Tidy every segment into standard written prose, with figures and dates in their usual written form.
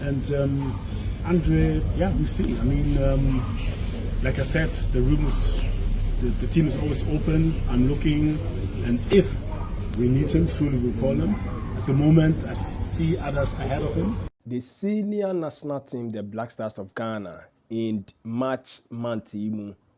And Andre, yeah, we see. I mean, like I said, the team is always open. I'm looking, and if we need him, surely we'll call him. At the moment, I see others ahead of him. The senior national team, the Black Stars of Ghana, in March month,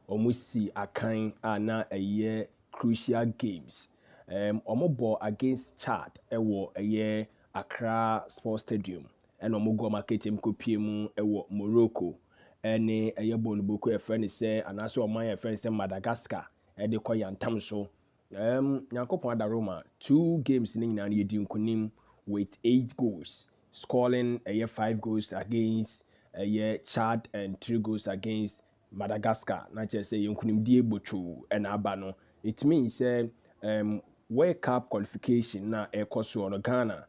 almost see a kind of a year crucial games. Ball against Chad, a year Accra Sports Stadium, and go market him Kopiemu, Morocco, and a year Bonibuku, a friend say, and also my friend say Madagascar, and the Koyan Tamso. Nyankopon Adaroma, 2 games in Nani Kunim with 8 goals, scoring a year 5 goals against a year Chad and 3 goals against Madagascar. Not just say Yunkunim Diebochu and Abano. It means World Cup qualification na ekoso on Ghana.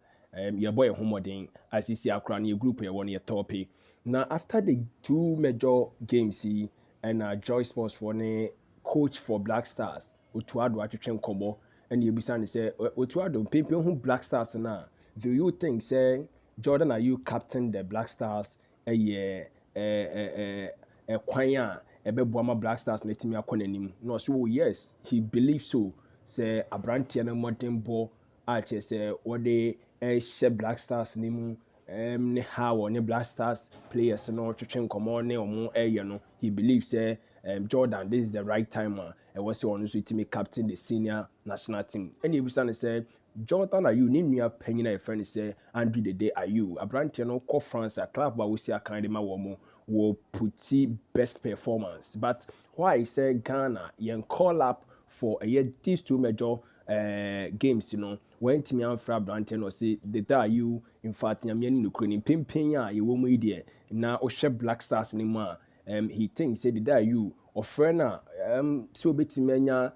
Your boy homoding as you see Accra group here 1 year topic. Now after the 2 major games and Joy Sports for the coach for Black Stars. Otuado atwetwe nkomo and you be say Otuado people who Black Stars now. Do you think say Jordan are you captain the Black Stars a year kwanya ebeboama Black Stars letimi akonanim? No, so yes, he believes so. Say Abrantia no modern ball ache say what they share Black Stars nimu ne how ne Black Stars players no twetwe nkomo ne omo no. He believes say Jordan, this is the right time and was on to team captain the senior national team. And you say Jordan, are you name me a penny a friend say Andrew the day are you a branch no call France a club but we see a kind of woman will put best performance. But why say Ghana yen call up for a year these 2 major games, when Timmy and Fra Branton or say the day are you in fact Yamian Ukraine pimping you won't media now or share Black Stars anymore. He thinks say that you or friend so bit mania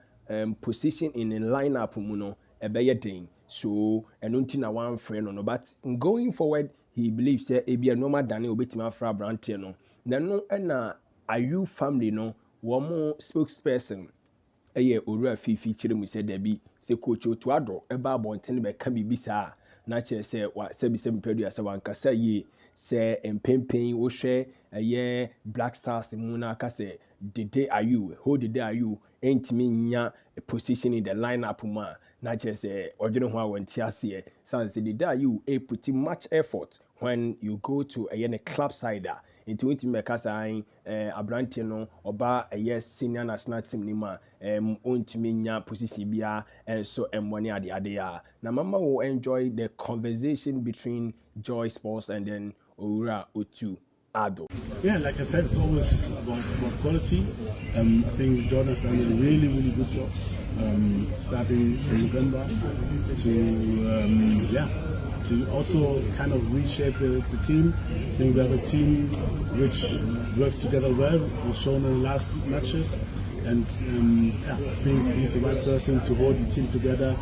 position in a lineup muno a better thing. So and until now one friend no, but going forward he believes say a be a normal Daniel Betima Fra Branteno. Then no and are you family no one more spokesperson a year or Fifi Chirim said there be say coach Otuado about bontin be can be bisa nature say what 77 period as one can say ye say and pain wo share a year Black Stars in Munaka say the day are you hold the day are you ain't me nya a position in the lineup ma not just say or you know how when TRC sounds the day are you a putting much effort when you go to a club side into it make us Abrantino oba a year senior national team nima untimi nya position bia and so money at the idea. Now mama will enjoy the conversation between Joy Sports and then Ora Otuado. Yeah, like I said, it's always about quality. I think Jordan has done a really good job starting in November to also kind of reshape the team. I think we have a team which works together well. We've shown in the last matches, and I think he's the right person to hold the team together,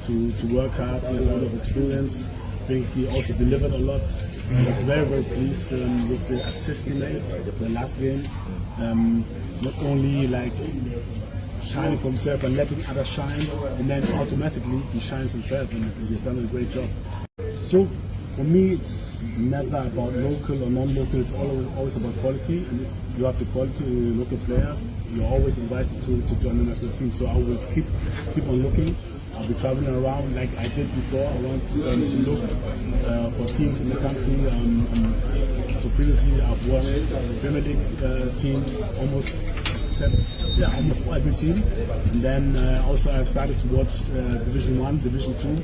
to work hard. He has a lot of experience. I think he also delivered a lot. I was very pleased with the assist he made the last game. Not only like shining for himself and letting others shine, and then automatically he shines himself, and he's done a great job. So for me, it's never about local or non-local. It's always about quality. And if you have the quality in a local player, you're always invited to join the national team. So I will keep on looking. I'll be traveling around like I did before. I want to look for teams in the country. So previously I've watched Premier League teams almost every team. And then also I've started to watch Division 1, Division 2.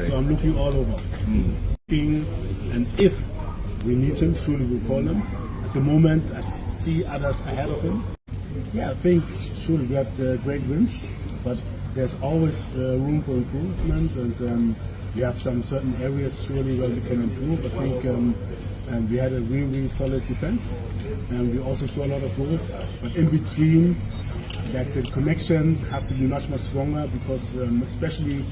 So I'm looking all over. And if we need him, surely we'll call him. At the moment I see others ahead of him. Yeah, I think surely we had great wins, but there's always room for improvement, and we have some certain areas surely where we can improve. I think and we had a really solid defense, and we also scored a lot of goals. But in between, that the connection has to be much stronger, because especially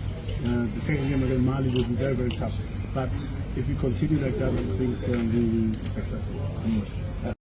the second game against Mali will be very tough. But if we continue like that, I think we will be successful.